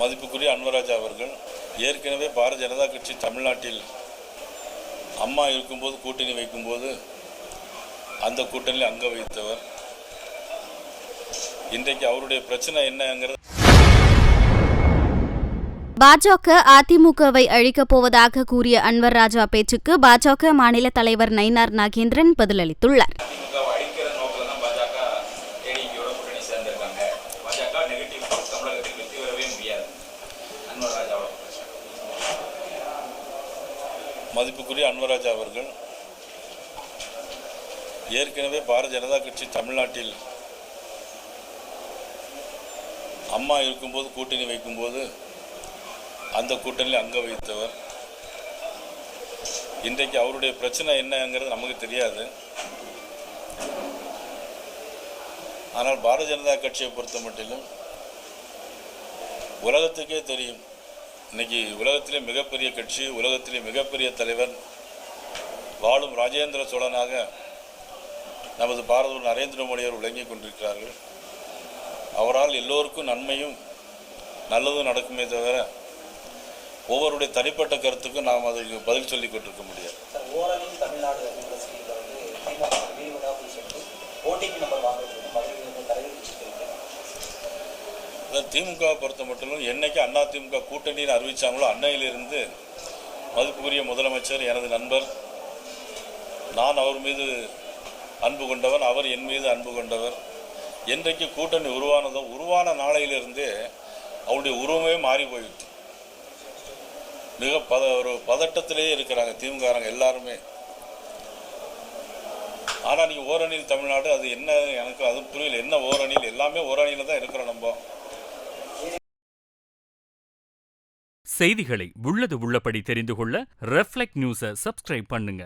மதிப்புக்குரிய அன்வராஜா அவர்கள் ஏற்கனவே பாரதிய ஜனதா கட்சி தமிழ்நாட்டில் அம்மா இருக்கும்போது கூட்டணி வைக்கும்போது அந்த கூட்டணியில் அங்க வைத்தவர். இன்றைக்கு அவருடைய பிரச்சனை என்னங்கிறது. பாஜக அதிமுகவை அழிக்கப் போவதாக கூறிய அன்வர் ராஜா பேச்சுக்கு பாஜக மாநில தலைவர் நயினார் நாகேந்திரன் பதிலளித்துள்ளார். மதிப்புக்குரிய அன்வராஜா அவர்கள் ஏற்கனவே பாரதிய ஜனதா கட்சி தமிழ்நாட்டில் அம்மா இருக்கும்போது கூட்டணி வைக்கும்போது அந்த கூட்டணியில் அங்க வைத்தவர். இன்றைக்கு அவருடைய பிரச்சனை என்னங்கிறது நமக்கு தெரியாது. ஆனால் பாரதிய ஜனதா கட்சியை பொறுத்த மட்டிலும் உலகத்துக்கே தெரியும், இன்னைக்கு உலகத்திலே மிகப்பெரிய கட்சி, உலகத்திலே மிகப்பெரிய தலைவர், வாழும் ராஜேந்திர சோழனாக நமது பாரத நரேந்திர மோடி அவர் விளங்கிக் கொண்டிருக்கிறார்கள். அவரால் எல்லோருக்கும் நன்மையும் நல்லதும் நடக்குமே தவிர ஒவ்வொருடைய தனிப்பட்ட கருத்துக்கும் நாம் அதுக்கு பதில் சொல்லிக் கொண்டிருக்க முடியாது. திமுகவை பொறுத்த மட்டும் என்னைக்கு அதிமுக கூட்டணின்னு அறிவிச்சாங்களோ அன்னையிலிருந்து மதிப்புக்குரிய முதலமைச்சர் எனது நண்பர், நான் அவர் மீது அன்பு கொண்டவர், அவர் என் மீது அன்பு கொண்டவர். என்றைக்கு கூட்டணி உருவானதோ உருவான நாளையிலிருந்தே அவருடைய உருவமே மாறி போயிட்டு மிக ஒரு பதட்டத்திலேயே இருக்கிறாங்க திமுககாரங்க எல்லாருமே. ஆனால் நீங்கள் ஓரணியில் தமிழ்நாடு அது என்ன எனக்கு அது புரியல. என்ன ஓரணியில்? எல்லாமே ஓரணியில் தான் இருக்கிறோம் நம்ம. செய்திகளை உள்ளது உள்ளபடி தெரிந்து கொள்ள ரெஃப்ளெக்ட் நியூஸை சப்ஸ்கிரைப் பண்ணுங்க.